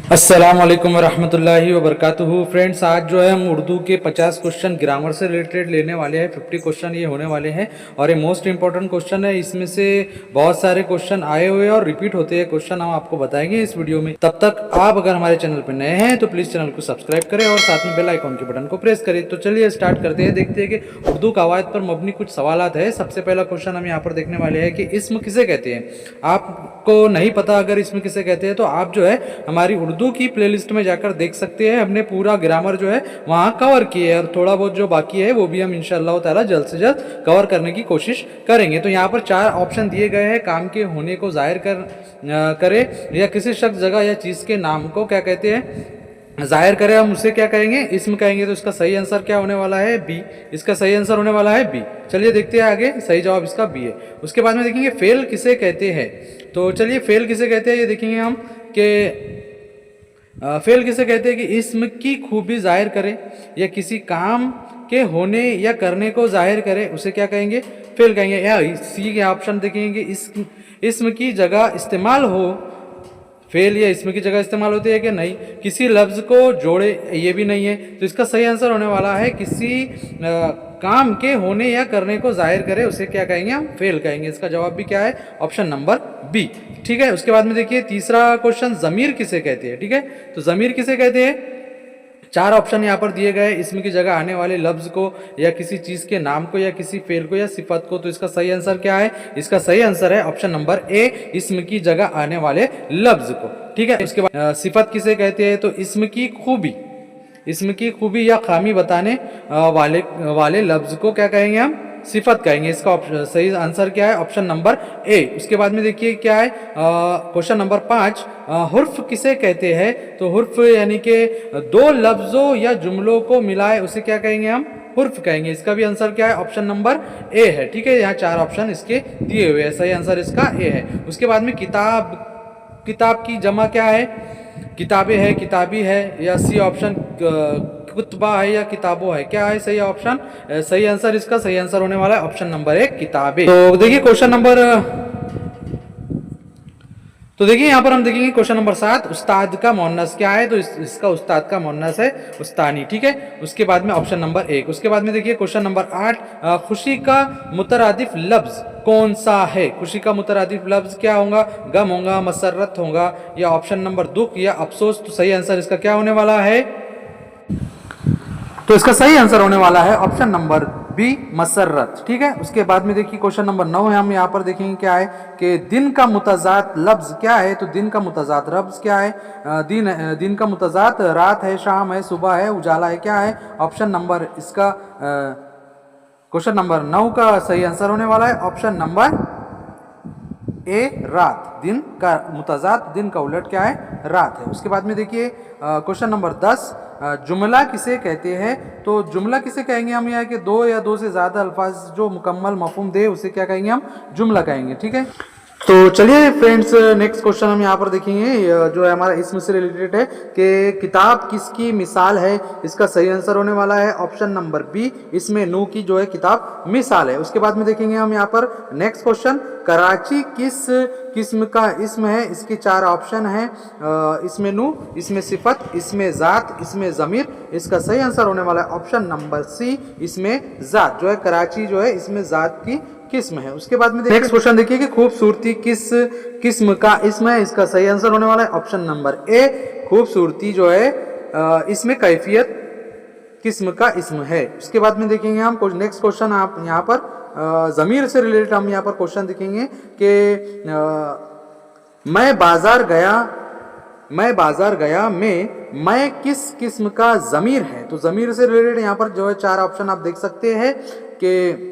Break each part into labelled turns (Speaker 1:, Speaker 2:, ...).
Speaker 1: अस्सलाम वालेकुम रहमतुल्लाहि व बरकातुहू। फ्रेंड्स, आज जो है हम उर्दू के 50 क्वेश्चन ग्रामर से रिलेटेड लेने वाले हैं। 50 क्वेश्चन ये होने वाले हैं और ये मोस्ट इंपॉर्टेंट क्वेश्चन है। इसमें से बहुत सारे क्वेश्चन आए हुए हैं और रिपीट होते हैं क्वेश्चन, हम आपको बताएंगे इस वीडियो में। तब तक आप अगर हमारे चैनल पर नए हैं तो प्लीज़ चैनल को सब्सक्राइब करें और साथ में बेल आइकॉन के बटन को प्रेस करें। तो चलिए स्टार्ट करते हैं। देखते हैं कि उर्दू कवायद पर मबनी कुछ सवालात है। सबसे पहला क्वेश्चन हम यहाँ पर देखने वाले हैं कि इस्म किसे कहते हैं। आपको नहीं पता अगर इस्म किसे कहते हैं तो आप जो है हमारी उर्दू की प्लेलिस्ट में जाकर देख सकते हैं। हमने पूरा ग्रामर जो है वहाँ कवर किए है और थोड़ा बहुत जो बाकी है वो भी हम इंशाअल्लाह ताला जल्द से जल्द कवर करने की कोशिश करेंगे। तो यहाँ पर 4 ऑप्शन दिए गए हैं। काम के होने को जाहिर करे या किसी शख्स, जगह या चीज़ के नाम को क्या कहते हैं, जाहिर करे, हम उसे क्या कहेंगे, इस्म कहेंगे। तो इसका सही आंसर क्या होने वाला है? बी। इसका सही आंसर होने वाला है बी। चलिए देखते हैं आगे। सही जवाब इसका बी है। उसके बाद में देखेंगे फेल किसे कहते हैं। तो चलिए फेल किसे कहते हैं ये देखेंगे हम कि फेल किसे कहते हैं कि इस्म की खूबी जाहिर करे या किसी काम के होने या करने को जाहिर करे, उसे क्या कहेंगे? फेल कहेंगे। या सी के ऑप्शन देखेंगे, इस्म की जगह इस्तेमाल हो। फेल या इसमें की जगह इस्तेमाल होती है कि नहीं। किसी लफ्ज़ को जोड़े, ये भी नहीं है। तो इसका सही आंसर होने वाला है किसी काम के होने या करने को जाहिर करे, उसे क्या कहेंगे? हम फेल कहेंगे। इसका जवाब भी क्या है? Option number B. ठीक है। उसके बाद में देखिए तीसरा क्वेश्चन, ज़मीर किसे कहते हैं। ठीक है, तो ज़मीर किसे कहते हैं? 4 ऑप्शन यहाँ पर दिए गए। इसमें की जगह आने वाले लफ्ज़ को या किसी चीज़ के नाम को या किसी फेल को या सिफत को। तो इसका सही आंसर क्या है? इसका सही आंसर है ऑप्शन नंबर ए, इसम की जगह आने वाले लफ्ज़ को। ठीक है। उसके बाद सिफत किसे कहते हैं? तो इसम की खूबी, इसम की खूबी या खामी बताने वाले लफ्ज़ को क्या कहेंगे? हम सिफत कहेंगे। इसका सही आंसर क्या है? Option number A. उसके बाद में देखिए क्या है क्वेश्चन नंबर 5, हुर्फ किसे कहते हैं। तो हुर्फ यानी कि 2 लफ्ज़ों या जुमलों को मिलाए, उसे क्या कहेंगे? हम हुर्फ कहेंगे। इसका भी आंसर क्या है? ऑप्शन नंबर ए है। ठीक है, यहाँ 4 ऑप्शन इसके दिए हुए हैं। सही आंसर इसका ए है। उसके बाद में किताब, किताब की जमा क्या है? किताबें है, किताबी है, या सी ऑप्शन कुतबा है या किताबों है। क्या है सही ऑप्शन? सही आंसर इसका सही आंसर होने वाला है ऑप्शन नंबर 1, किताबें। तो देखिए क्वेश्चन नंबर, तो देखिए यहाँ पर हम देखेंगे क्वेश्चन नंबर 7, उस्ताद का मुअन्नस क्या है। तो इसका उस्ताद का मुअन्नस है उस्तानी। ठीक है। उसके बाद में ऑप्शन नंबर 1। उसके बाद में देखिए क्वेश्चन नंबर 8, खुशी का मुतरादिफ लफ्ज़ कौन सा है। खुशी का मुतरादिफ लफ्ज़ क्या होगा? गम होगा, मसरत होगा, या ऑप्शन नंबर दुख या अफसोस। तो सही आंसर इसका क्या होने वाला है? तो इसका सही आंसर होने वाला है ऑप्शन नंबर बी, मसरत। ठीक है। उसके बाद में देखिए क्वेश्चन नंबर 9 है। हम यहाँ पर देखेंगे क्या है कि दिन का मुतज़ात लफ्ज़ क्या है। तो दिन का मुतज़ात लफ्ज़ क्या है? दिन का मुतज़ात रात है, शाम है, सुबह है, उजाला है। क्या है? ऑप्शन नंबर इसका क्वेश्चन नंबर 9 का सही आंसर होने वाला है ऑप्शन नंबर ए, रात। दिन का मुतज़ात, दिन का उलट क्या है? रात है। उसके बाद में देखिए क्वेश्चन नंबर 10, जुमला किसे कहते हैं। तो जुमला किसे कहेंगे हम? यहाँ के 2 या 2 से ज़्यादा अल्फाज जो मुकम्मल मफहूम दे, उसे क्या कहेंगे? हम जुमला कहेंगे। ठीक है। तो चलिए फ्रेंड्स, नेक्स्ट क्वेश्चन हम यहाँ पर देखेंगे जो है हमारा इसमें से रिलेटेड है कि किताब किसकी मिसाल है। इसका सही आंसर होने वाला है ऑप्शन नंबर बी, इसमें नू की जो है किताब मिसाल है। उसके बाद में देखेंगे हम यहाँ पर नेक्स्ट क्वेश्चन, कराची किस किस्म का इसम है। इसके 4 ऑप्शन हैं। इसमें नू, इसमें सिफत, इसमें ज़ात, इसमें ज़मीर। इसका सही आंसर होने वाला है ऑप्शन नंबर सी, इसमें ज़ात। जो है कराची जो है इसमें ज़ात की किस्म है। उसके बाद में नेक्स्ट क्वेश्चन देखिए कि खूबसूरती किस किस्म का इसम है। इसका सही आंसर होने वाला है ऑप्शन नंबर ए, खूबसूरती जो है इसमें कैफियत किस्म का इसम है। उसके बाद में देखेंगे हम नेक्स्ट क्वेश्चन, आप यहाँ पर ज़मीर से रिलेटेड हम यहाँ पर क्वेश्चन देखेंगे कि मैं बाजार गया में मैं किस किस्म का ज़मीर है। तो ज़मीर से रिलेटेड यहाँ पर जो है 4 ऑप्शन आप देख सकते हैं कि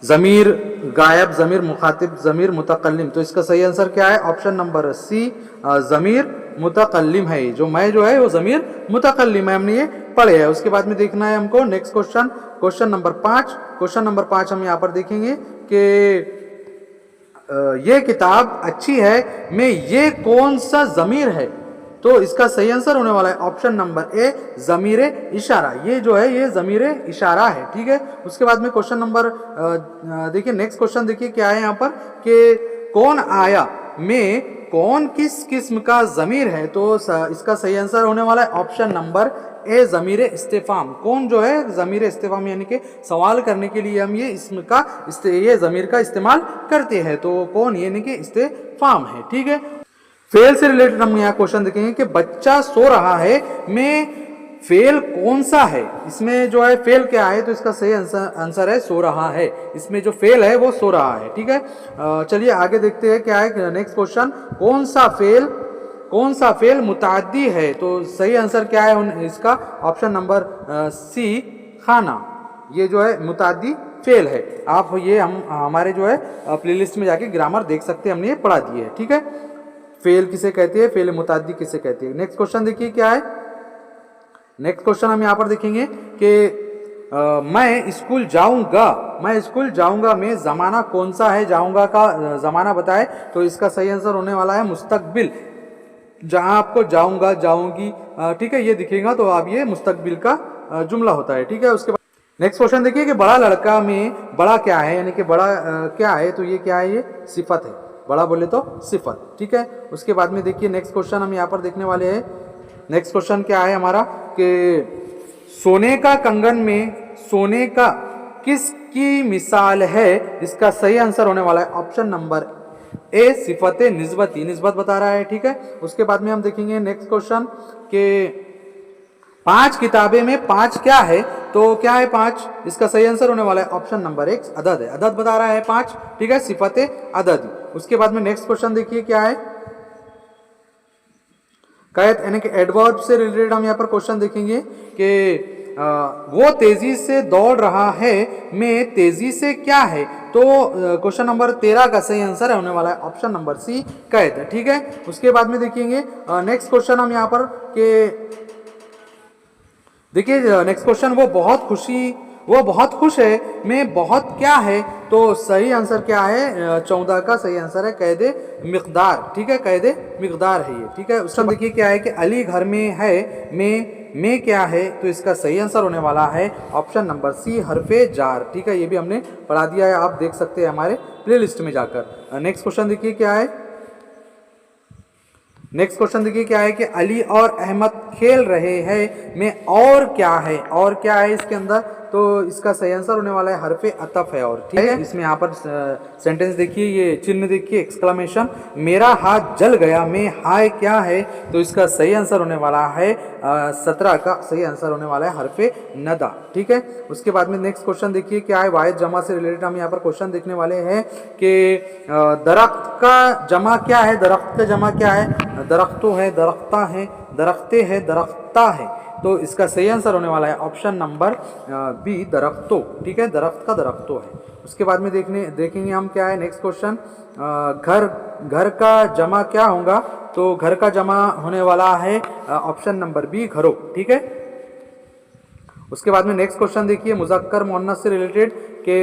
Speaker 1: ज़मीर गायब, ज़मीर मुखातिब, ज़मीर मुतकल्लिम। तो इसका सही आंसर क्या है? ऑप्शन नंबर सी, ज़मीर मुतकल्लिम है। जो मैं जो है वो ज़मीर मुतकल्लिम है, हमने ये पढ़े है। उसके बाद में देखना है हमको next question, question number 5। Question number 5 हम यहाँ पर देखेंगे कि ये किताब अच्छी है में ये कौन सा ज़मीर है। तो इसका सही आंसर होने वाला है ऑप्शन नंबर ए, ज़मीर इशारा। ये जो है ये ज़मीर इशारा है। ठीक है। उसके बाद में क्वेश्चन नंबर देखिए नेक्स्ट क्वेश्चन देखिए क्या है यहाँ पर कि कौन आया में कौन किस किस्म का ज़मीर है, तो इसका सही आंसर होने वाला है ऑप्शन नंबर ए, ज़मीर इस्तिफ़ाम। कौन जो है ज़मीर इस्तिफ़ाम यानी कि सवाल करने के लिए हम ये इसम का ये ज़मीर का इस्तेमाल करते हैं, तो कौन यानी कि इस्तिफ़ाम है। ठीक है, फेल से रिलेटेड हम यहाँ क्वेश्चन देखेंगे कि बच्चा सो रहा है में फेल कौन सा है। इसमें जो है फेल क्या है, तो इसका सही आंसर है सो रहा है। इसमें जो फेल है वो सो रहा है। ठीक है, चलिए आगे देखते हैं क्या है नेक्स्ट क्वेश्चन। कौन सा फेल मुताद्दी है, तो सही आंसर क्या है इसका ऑप्शन नंबर सी, खाना। ये जो है मुताद्दी फेल है। आप ये हम हमारे जो है प्लेलिस्ट में जाके ग्रामर देख सकते हैं, हमने ये पढ़ा दी है। ठीक है, फेल किसे कहती है, फेल मुताद्दी किसे कहती है। नेक्स्ट क्वेश्चन देखिए क्या है। नेक्स्ट क्वेश्चन हम यहाँ पर देखेंगे कि मैं स्कूल जाऊंगा में जमाना कौन सा है, जाऊंगा का जमाना बताए, तो इसका सही आंसर होने वाला है मुस्तकबिल। जहां आपको जाऊंगा जाऊंगी ठीक है ये दिखेगा, तो अब ये मुस्तकबिल का जुमला होता है। ठीक है, उसके बाद नेक्स्ट क्वेश्चन देखिए कि बड़ा लड़का में बड़ा क्या है, यानी कि बड़ा क्या है, तो ये क्या है, ये सिफत है। बड़ा बोले तो सिफत। ठीक है, उसके बाद में देखिए नेक्स्ट क्वेश्चन हम यहाँ पर देखने वाले हैं। नेक्स्ट क्वेश्चन क्या है हमारा कि सोने का कंगन में सोने का किसकी मिसाल है, इसका सही आंसर होने वाला है ऑप्शन नंबर ए, सिफत निस्बती, निस्बत बता रहा है। ठीक है, उसके बाद में हम देखेंगे नेक्स्ट क्वेश्चन के 5 किताबें में 5 क्या है, तो क्या है 5, इसका सही आंसर होने वाला है ऑप्शन नंबर 1, अदद है। अदद बता रहा है 5। ठीक है, सिफत अददी। उसके बाद में नेक्स्ट क्वेश्चन देखिए क्या है, कैद यानी कि एडवर्ब से रिलेटेड हम यहाँ पर क्वेश्चन देखेंगे कि वो तेजी से दौड़ रहा है में तेजी से क्या है, तो क्वेश्चन नंबर 13 का सही आंसर होने वाला है ऑप्शन नंबर सी, कैद। ठीक है, उसके बाद में देखेंगे नेक्स्ट क्वेश्चन हम यहाँ पर कि देखिए नेक्स्ट क्वेश्चन वो बहुत खुश है में बहुत क्या है, तो सही आंसर क्या है, 14 का सही आंसर है कैदे मिकदार। ठीक है, कैदे मिकदार है ये। ठीक है, उसका देखिए क्या है कि अली घर में है में क्या है, तो इसका सही आंसर होने वाला है ऑप्शन नंबर सी, हरफे जार। ठीक है, ये भी हमने पढ़ा दिया है, आप देख सकते हैं हमारे प्लेलिस्ट में जाकर। नेक्स्ट क्वेश्चन देखिए क्या है। नेक्स्ट क्वेश्चन देखिए क्या है कि अली और अहमद खेल रहे हैं में और क्या है इसके अंदर, तो इसका सही आंसर होने वाला है हरफे अतफ है। और ठीक है, इसमें यहाँ पर सेंटेंस देखिए, ये चिन्ह देखिए एक्सक्लेमेशन, मेरा हाथ जल गया में हाय क्या है, तो इसका सही आंसर होने वाला है 17 का सही आंसर होने वाला है हरफे नदा। ठीक है, उसके बाद में नेक्स्ट क्वेश्चन देखिए क्या है, वाहिद जमा से रिलेटेड हम यहाँ पर क्वेश्चन देखने वाले हैं कि दरख्त का जमा क्या है, दरख्त का जमा क्या है, दरख्तों है, दरख्ता है, दरख्ते है, दरख्ता है, तो इसका सही आंसर होने वाला है ऑप्शन नंबर बी, दरख्तों। ठीक है, दरख्त का दरख्तों है। उसके बाद में देखेंगे हम क्या है नेक्स्ट क्वेश्चन, घर का जमा क्या होगा, तो घर का जमा होने वाला है ऑप्शन नंबर बी, घरों। ठीक है, उसके बाद में नेक्स्ट क्वेश्चन देखिए मुज़क्कर मुअन्नस से रिलेटेड कि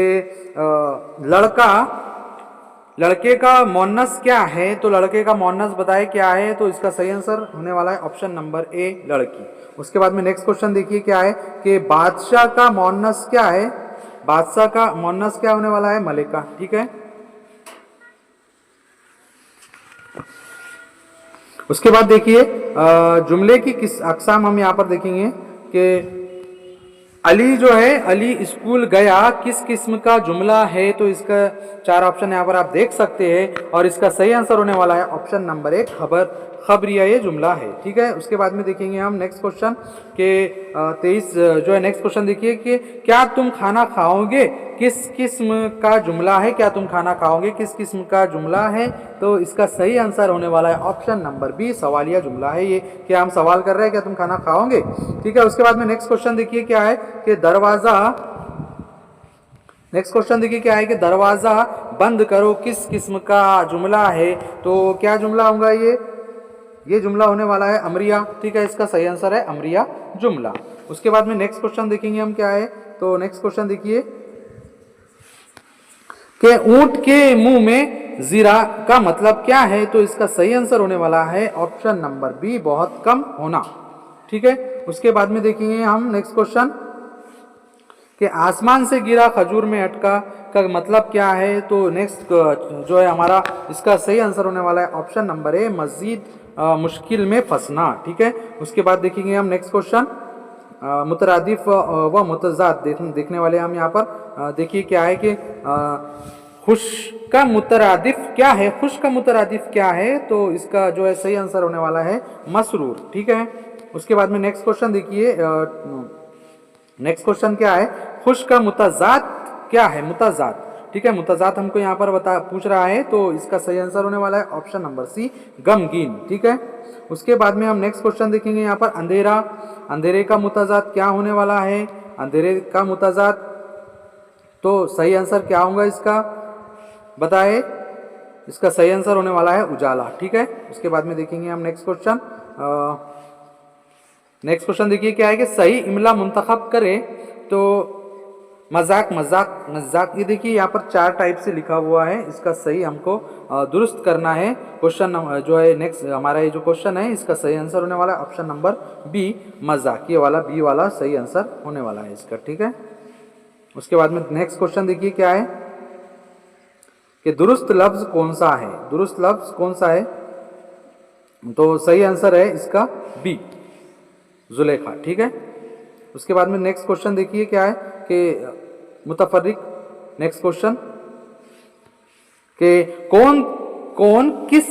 Speaker 1: लड़के का मुअन्नस क्या है, तो लड़के का मुअन्नस बताए क्या है, तो इसका सही आंसर होने वाला है ऑप्शन नंबर ए, लड़की। उसके बाद में नेक्स्ट क्वेश्चन देखिए क्या है कि बादशाह का मुअन्नस क्या है, बादशाह का मुअन्नस क्या होने वाला है, मलिका। ठीक है, उसके बाद देखिए जुमले की किस अकसाम हम यहाँ पर देखेंगे कि अली जो है, अली स्कूल गया किस किस्म का जुमला है, तो इसका 4 ऑप्शन यहाँ पर आप देख सकते हैं, और इसका सही आंसर होने वाला है ऑप्शन नंबर 1, खबरिया ये जुमला है। ठीक है, उसके बाद में देखेंगे हम नेक्स्ट क्वेश्चन के 23 जो है नेक्स्ट क्वेश्चन देखिए कि क्या तुम खाना खाओगे किस किस्म का जुमला है, क्या तुम खाना खाओगे किस किस्म का जुमला है, तो इसका सही आंसर होने वाला है ऑप्शन नंबर बी, सवालिया जुमला है ये, कि हम सवाल कर रहे हैं क्या तुम खाना खाओगे। ठीक है, उसके बाद में नेक्स्ट क्वेश्चन देखिए क्या है कि नेक्स्ट क्वेश्चन देखिए क्या है कि दरवाजा बंद करो किस किस्म का जुमला है, तो क्या जुमला होगा ये जुमला होने वाला है अमरिया। ठीक है, इसका सही आंसर है अमरिया जुमला। उसके बाद में नेक्स्ट क्वेश्चन देखेंगे हम क्या है, तो नेक्स्ट क्वेश्चन देखिए कि ऊंट के मुंह में जीरा का मतलब क्या है, तो इसका सही आंसर होने वाला है ऑप्शन नंबर बी, बहुत कम होना। ठीक है, उसके बाद में देखेंगे हम नेक्स्ट क्वेश्चन कि आसमान से गिरा खजूर में अटका का मतलब क्या है? तो नेक्स्ट जो है हमारा इसका सही आंसर होने वाला है ऑप्शन नंबर ए, मजीद मुश्किल में फंसना। ठीक है, उसके बाद देखेंगे हम नेक्स्ट क्वेश्चन, मुतरादिफ व मुतजाद देखने वाले हम यहाँ पर। देखिए क्या है कि खुश का मुतरादिफ क्या है, खुश का मुतरादिफ क्या है? तो इसका जो है सही आंसर होने वाला है मसरूर। ठीक है, उसके बाद में नेक्स्ट क्वेश्चन देखिए, नेक्स्ट क्वेश्चन क्या है, खुश का मुतजाद क्या है? मुतजाद, ठीक है, मुतजाद हमको यहाँ पर पूछ रहा है, तो इसका सही आंसर होने वाला है ऑप्शन नंबर सी, गमगीन। ठीक है, उसके बाद में हम नेक्स्ट क्वेश्चन देखेंगे यहाँ पर, अंधेरा, अंधेरे का मुतजाद क्या होने वाला है? अंधेरे का मुतजाद, तो सही आंसर क्या होगा इसका बताए? इसका सही आंसर होने वाला है उजाला। ठीक है, उसके बाद में देखेंगे हम नेक्स्ट क्वेश्चन, नेक्स्ट क्वेश्चन देखिए क्या है कि सही इमला मुंतखब करे, तो मजाक मजाक मजाक, ये देखिए यहाँ पर 4 टाइप से लिखा हुआ है, इसका सही हमको दुरुस्त करना है। क्वेश्चन जो है नेक्स्ट हमारा ये जो क्वेश्चन है, इसका सही आंसर होने वाला है ऑप्शन नंबर बी, मजाक, ये वाला बी वाला सही आंसर होने वाला है इसका। ठीक है, उसके बाद में नेक्स्ट क्वेश्चन देखिए क्या है कि दुरुस्त लफ्ज कौन सा है? दुरुस्त लफ्ज कौन सा है? तो सही आंसर है इसका बी, जुलेखा। ठीक है, उसके बाद में नेक्स्ट क्वेश्चन देखिए क्या है कि मुतफर्रिक, नेक्स्ट क्वेश्चन कि कौन कौन किस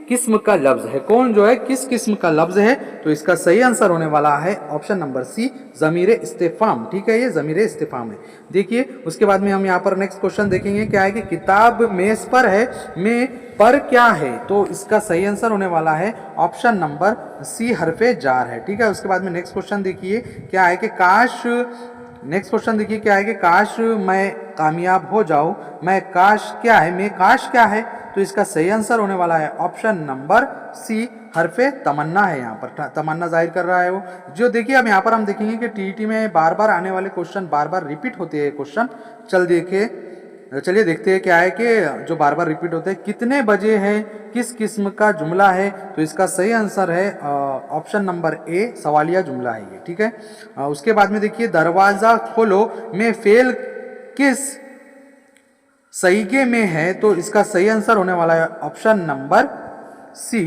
Speaker 1: किस्म का लफ्ज है? कौन जो है किस किस्म का लफ्ज है? तो इसका सही आंसर होने वाला है ऑप्शन नंबर सी, ज़मीर इस्तिफाम। ठीक है, ये ज़मीर इस्तिफाम है। देखिए उसके बाद में हम यहाँ पर नेक्स्ट क्वेश्चन देखेंगे क्या है कि किताब मेज पर है, में पर क्या है? तो इसका सही आंसर होने वाला है ऑप्शन नंबर सी, हरफे जार है। ठीक है, उसके बाद में नेक्स्ट क्वेश्चन देखिए क्या है कि काश, नेक्स्ट क्वेश्चन देखिए क्या है कि काश मैं कामयाब हो जाऊं, मैं काश क्या है, मैं काश क्या है? तो इसका सही आंसर होने वाला है ऑप्शन नंबर सी, हरफे तमन्ना है। यहाँ पर तमन्ना जाहिर कर रहा है वो। जो देखिए अब यहाँ पर हम देखेंगे कि टीईटी में बार बार आने वाले क्वेश्चन बार बार रिपीट होते हैं क्वेश्चन। चलिए देखते हैं क्या है कि जो बार बार रिपीट होते हैं, कितने बजे है, किस किस्म का जुमला है? तो इसका सही आंसर है ऑप्शन नंबर ए, सवालिया जुमला है ये। ठीक है, उसके बाद में देखिए दरवाजा खोलो में फेल किस सहीगे में है? तो इसका सही आंसर होने वाला है ऑप्शन नंबर सी,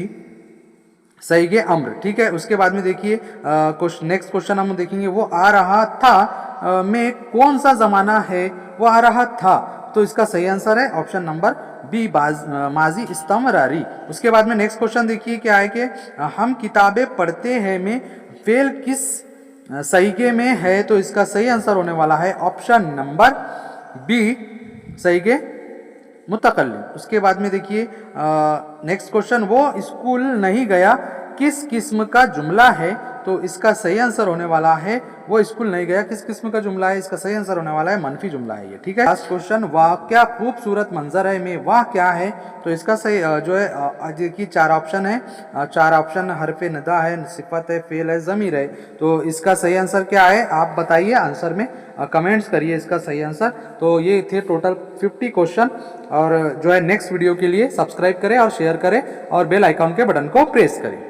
Speaker 1: सहीगे अम्र। ठीक है, उसके बाद में देखिए नेक्स्ट क्वेश्चन हम देखेंगे, वो आ रहा था में कौन सा जमाना है? वो आ रहा था, तो इसका सही आंसर है ऑप्शन नंबर बी, माजी इस्तमरारी। उसके बाद में नेक्स्ट क्वेश्चन देखिए क्या है कि हम किताबें पढ़ते हैं में फेल किस सहीगे में है? तो इसका सही आंसर होने वाला है ऑप्शन नंबर बी, सहीगे मुतकल्लिम। उसके बाद में देखिए नेक्स्ट क्वेश्चन, वो स्कूल नहीं गया किस किस्म का जुमला है? तो इसका सही आंसर होने वाला है, वो स्कूल नहीं गया किस किस्म का जुमला है? इसका सही आंसर होने वाला है मनफी जुमला है ये। ठीक है, लास्ट क्वेश्चन, वाह क्या खूबसूरत मंजर है में वाह क्या है? तो इसका सही जो है देखिए 4 ऑप्शन है, 4 ऑप्शन हरफे नदा है, सिफत है, फेल है, ज़मीर है। तो इसका सही आंसर क्या है आप बताइए, आंसर में कमेंट्स करिए इसका सही आंसर। तो ये थे टोटल 50 क्वेश्चन, और जो है नेक्स्ट वीडियो के लिए सब्सक्राइब करें और शेयर करें और बेल आइकॉन के बटन को प्रेस करें।